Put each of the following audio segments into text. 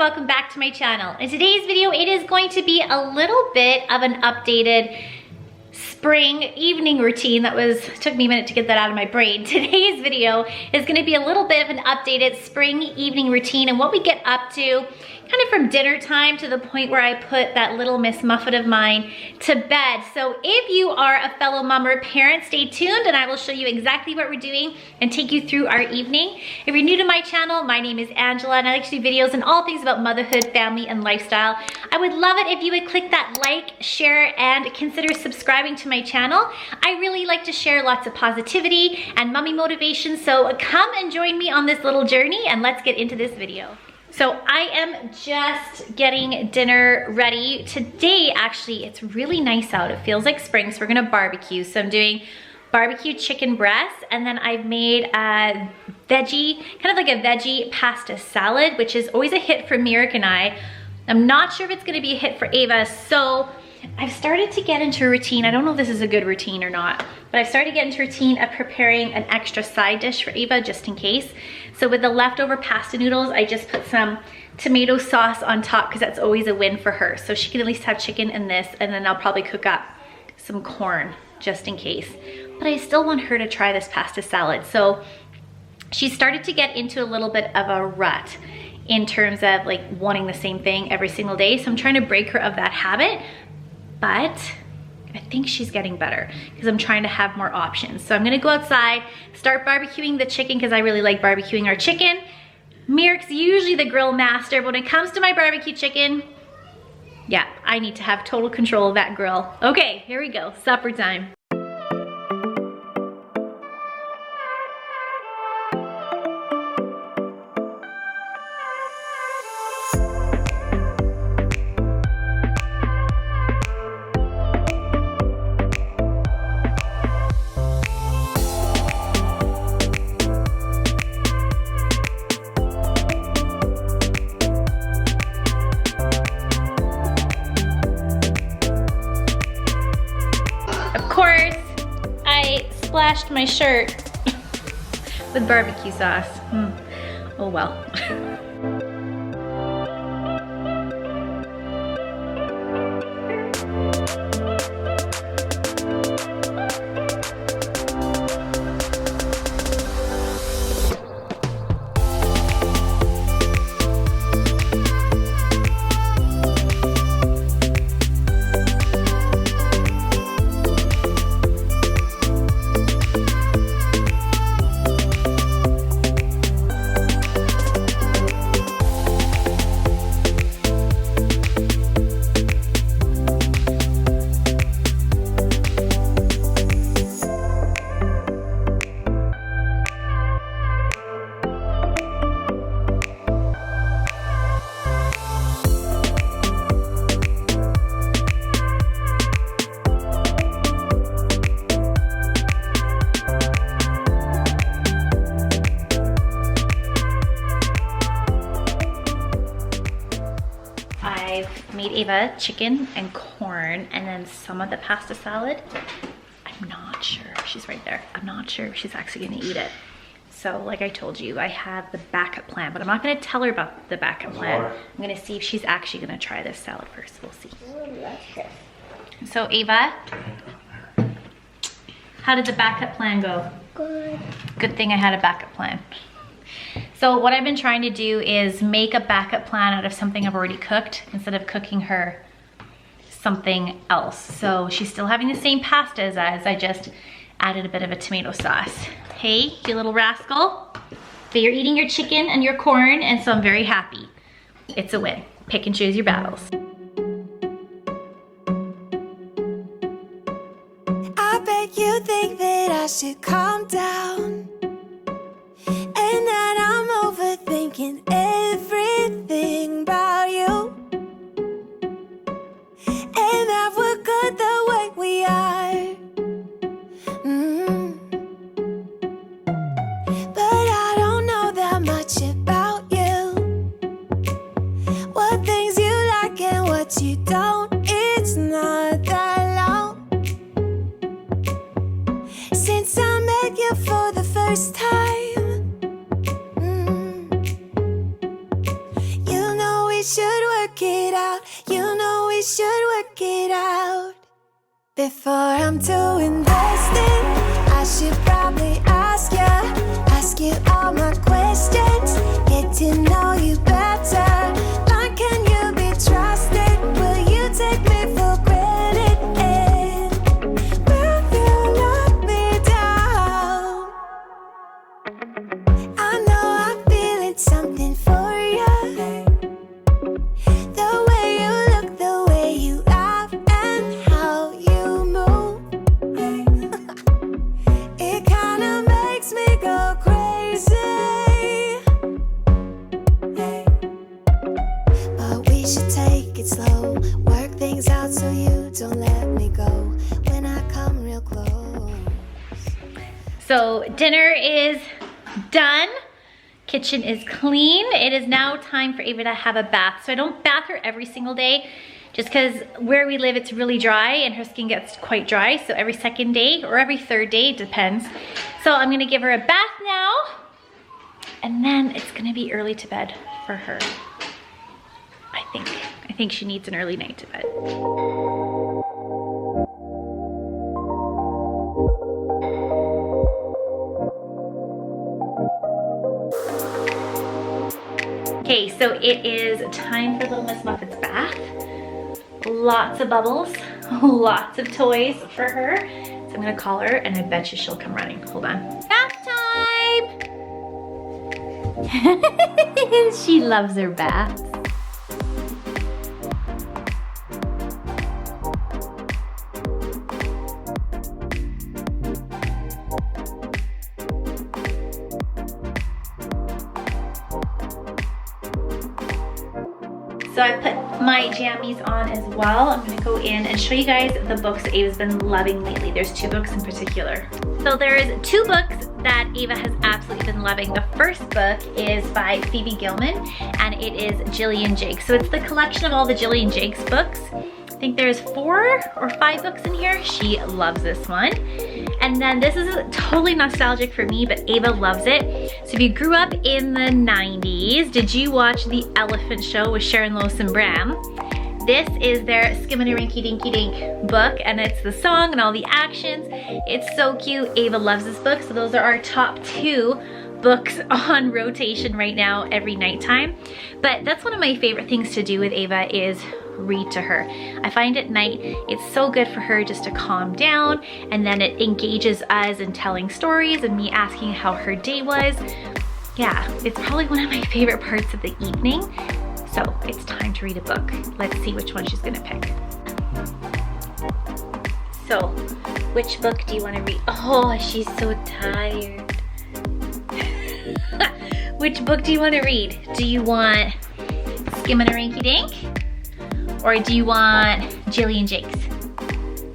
welcome back to my channel. In today's video, it is going to be a little bit of an updated spring evening routine took me a minute to get that out of my brain. Today's video is gonna be a little bit of an updated spring evening routine and what we get up to kind of from dinner time to the point where I put that little Miss Muffet of mine to bed. So if you are a fellow mom or parent, stay tuned and I will show you exactly what we're doing and take you through our evening. If you're new to my channel, my name is Angela and I like to do videos on all things about motherhood, family, and lifestyle. I would love it if you would click that like, share, and consider subscribing to my channel. I really like to share lots of positivity and mommy motivation, so come and join me on this little journey and let's get into this video. So I am just getting dinner ready. Today, actually, it's really nice out. It feels like spring, so we're gonna barbecue. So I'm doing barbecue chicken breast, and then I've made a veggie, kind of like a veggie pasta salad, which is always a hit for Mirek and I. I'm not sure if it's gonna be a hit for Ava, so I've started to get into a routine. I don't know if this is a good routine or not, but I've started to get into a routine of preparing an extra side dish for Ava just in case. So with the leftover pasta noodles, I just put some tomato sauce on top because that's always a win for her. So she can at least have chicken in this, and then I'll probably cook up some corn just in case. But I still want her to try this pasta salad. So she started to get into a little bit of a rut in terms of like wanting the same thing every single day. So I'm trying to break her of that habit. But I think she's getting better because I'm trying to have more options. So I'm gonna go outside, start barbecuing the chicken because I really like barbecuing our chicken. Mirek's usually the grill master, but when it comes to my barbecue chicken, yeah, I need to have total control of that grill. Okay, here we go, supper time. Splashed my shirt with barbecue sauce. Oh well. Made Ava chicken and corn and then some of the pasta salad. I'm not sure if she's right there. I'm not sure if she's actually gonna eat it. So like I told you, I have the backup plan, but I'm not gonna tell her about the backup plan. I'm gonna see if she's actually gonna try this salad first. We'll see. So Ava, how did the backup plan go? Good. Good thing I had a backup plan. So what I've been trying to do is make a backup plan out of something I've already cooked instead of cooking her something else. So she's still having the same pasta as I just added a bit of a tomato sauce. Hey, you little rascal. But you're eating your chicken and your corn, and so I'm very happy. It's a win. Pick and choose your battles. I bet you think that I should calm down. And that I'm overthinking everything about you. And that we're good the way we are. But I don't know that much about you. What things you like and what you don't. It's not that long since I met you for the first time. You know we we should work it out. You know we should work it out. Before I'm too invested, I should probably ask you all my questions, get to know you better. Like, can you be trusted? Will you take me for granted? And will you knock me down? I know I'm feeling something for you. The way you look, the way you laugh, and how you move. It kinda makes me go crazy. But we should take it slow, work things out so you don't let me go when I come real close. So dinner is done. Kitchen is clean. It is now time for Ava to have a bath. So I don't bath her every single day just because where we live it's really dry and her skin gets quite dry. So every second day or every third day, it depends. So I'm gonna give her a bath now and then it's gonna be early to bed for her. I think she needs an early night to bed. Okay, so it is time for little Miss Muffet's bath. Lots of bubbles, lots of toys for her. So I'm gonna call her and I bet you she'll come running. Hold on. Bath time! She loves her baths. So I put my jammies on as well. I'm gonna go in and show you guys the books that Ava's been loving lately. There's two books in particular. So there's two books that Ava has absolutely been loving. The first book is by Phoebe Gilman and it is Jillian Jakes. So it's the collection of all the Jillian Jakes books. I think there's 4 or 5 books in here. She loves this one. And then this is totally nostalgic for me, but Ava loves it. So if you grew up in the 90s, did you watch The Elephant Show with Sharon Lois and Bram? This is their Skimmity Dinky Dink book and it's the song and all the actions. It's so cute. Ava loves this book. So those are our top 2 books on rotation right now every nighttime. But that's one of my favorite things to do with Ava is read to her. I find at night it's so good for her just to calm down and then it engages us in telling stories and me asking how her day was. Yeah, it's probably one of my favorite parts of the evening. So it's time to read a book. Let's see which one she's gonna pick. So, which book do you wanna read? Oh, she's so tired. Which book do you wanna read? Do you want Skimmity Dink? Or do you want Jillian Jakes?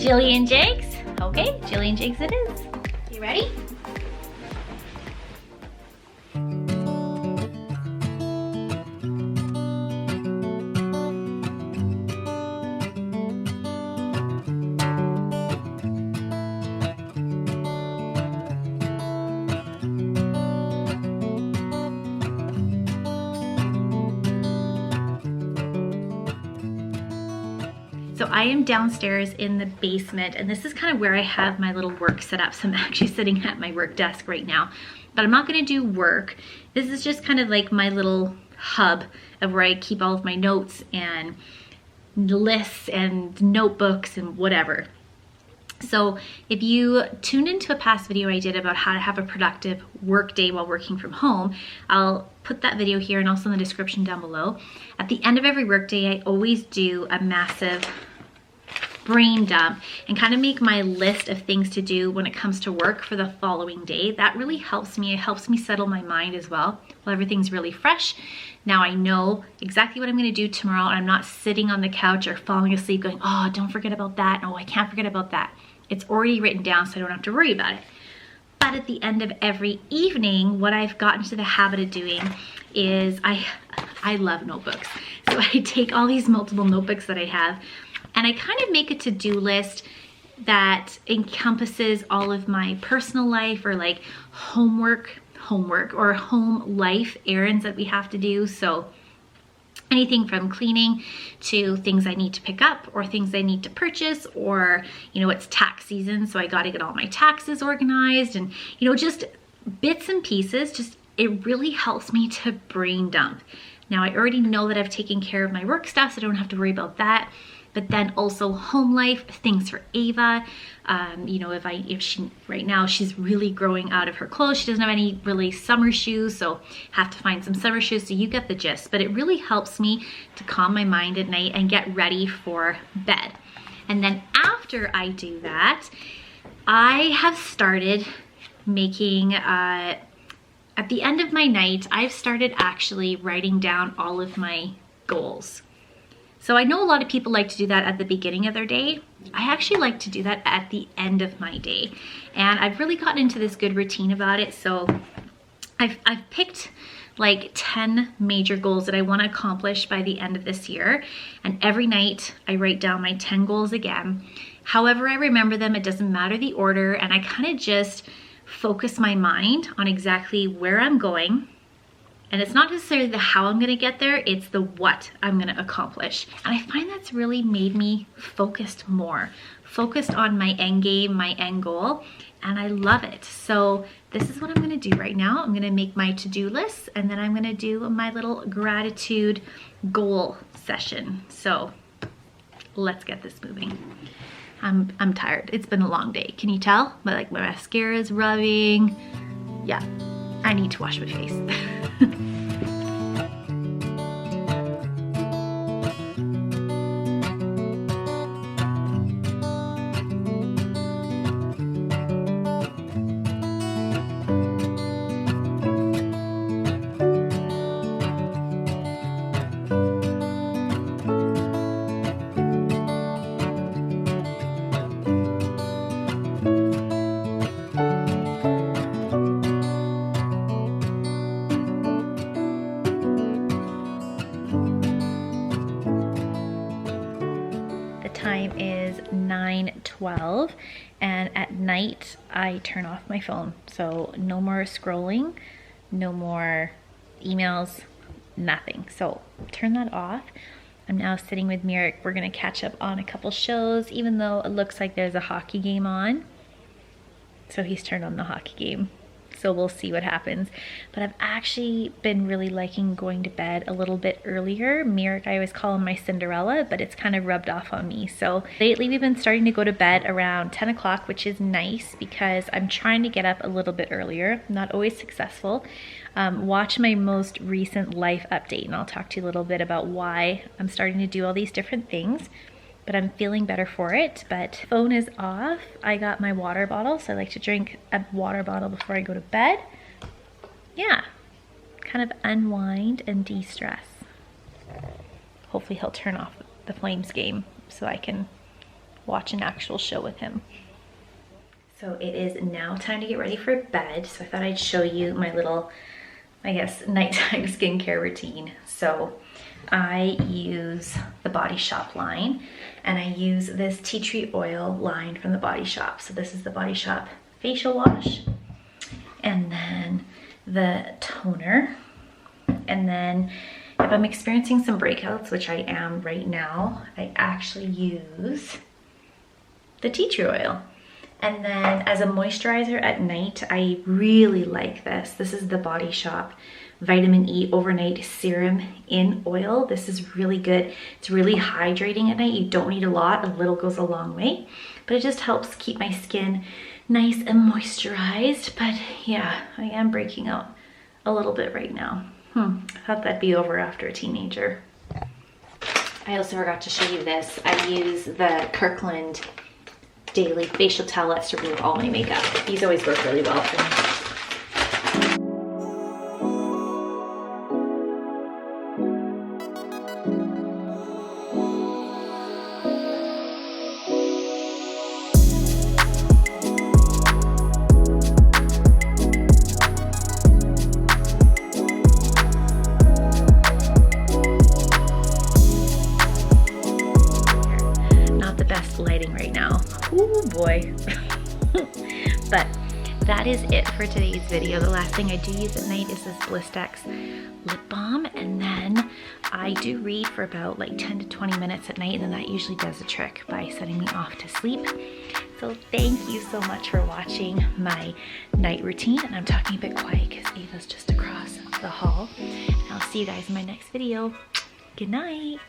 Jillian Jakes? Okay, Jillian Jakes it is. You ready? So I am downstairs in the basement and this is kind of where I have my little work set up. So I'm actually sitting at my work desk right now, but I'm not gonna do work. This is just kind of like my little hub of where I keep all of my notes and lists and notebooks and whatever. So if you tuned into a past video I did about how to have a productive work day while working from home, I'll put that video here and also in the description down below. At the end of every work day, I always do a massive brain dump and kind of make my list of things to do when it comes to work for the following day. That really helps me. It helps me settle my mind as well. While everything's really fresh, now I know exactly what I'm going to do tomorrow and I'm not sitting on the couch or falling asleep going, oh, don't forget about that. Oh, I can't forget about that. It's already written down so I don't have to worry about it. But at the end of every evening, what I've gotten to the habit of doing is I love notebooks. So I take all these multiple notebooks that I have and I kind of make a to-do list that encompasses all of my personal life or like homework or home life errands that we have to do. So Anything from cleaning to things I need to pick up or things I need to purchase, or, you know, it's tax season, so I got to get all my taxes organized, and, you know, just bits and pieces. Just, it really helps me to brain dump. Now, I already know that I've taken care of my work stuff, so I don't have to worry about that. But then also home life, things for Ava. You know, if she, right now she's really growing out of her clothes. She doesn't have any really summer shoes, so have to find some summer shoes, so you get the gist. But it really helps me to calm my mind at night and get ready for bed. And then after I do that, I have started making, at the end of my night, I've started actually writing down all of my goals. So I know a lot of people like to do that at the beginning of their day. I actually like to do that at the end of my day. And I've really gotten into this good routine about it. So I've picked like 10 major goals that I want to accomplish by the end of this year. And every night I write down my 10 goals again. However I remember them, it doesn't matter the order. And I kind of just focus my mind on exactly where I'm going. And it's not necessarily the how I'm gonna get there, it's the what I'm gonna accomplish. And I find that's really made me focused more, focused on my end game, my end goal, and I love it. So this is what I'm gonna do right now. I'm gonna make my to-do list, and then I'm gonna do my little gratitude goal session. So let's get this moving. I'm tired, it's been a long day. Can you tell? My mascara is rubbing. Yeah, I need to wash my face. Time is 9:12, and at night I turn off my phone. So no more scrolling, no more emails, nothing. So turn that off. I'm now sitting with Mirek. We're gonna catch up on a couple shows, even though it looks like there's a hockey game on. So he's turned on the hockey game. So we'll see what happens. But I've actually been really liking going to bed a little bit earlier. Mirek, I always call him my Cinderella, but it's kind of rubbed off on me. So lately we've been starting to go to bed around 10 o'clock, which is nice because I'm trying to get up a little bit earlier. Not always successful. Watch my most recent life update, and I'll talk to you a little bit about why I'm starting to do all these different things. But I'm feeling better for it. But phone is off. I got my water bottle, so I like to drink a water bottle before I go to bed. Yeah, kind of unwind and de-stress. Hopefully he'll turn off the Flames game so I can watch an actual show with him. So it is now time to get ready for bed. So I thought I'd show you my little, I guess, nighttime skincare routine. So I use the Body Shop line, and I use this tea tree oil line from the Body Shop. So this is the Body Shop facial wash, and then the toner. And then if I'm experiencing some breakouts, which I am right now, I actually use the tea tree oil. And then as a moisturizer at night, I really like this. This is the Body Shop Vitamin E Overnight Serum in Oil. This is really good. It's really hydrating at night. You don't need a lot. A little goes a long way. But it just helps keep my skin nice and moisturized. But yeah, I am breaking out a little bit right now. I thought that'd be over after a teenager. I also forgot to show you this. I use the Kirkland Daily Facial Towelettes to remove all my makeup. These always work really well for me. Lighting right now. Oh boy. But that is it for today's video. The last thing I do use at night is this Blistex Lip Balm, and then I do read for about like 10 to 20 minutes at night, and then that usually does the trick by setting me off to sleep. So thank you so much for watching my night routine, and I'm talking a bit quiet because Ava's just across the hall. And I'll see you guys in my next video. Good night.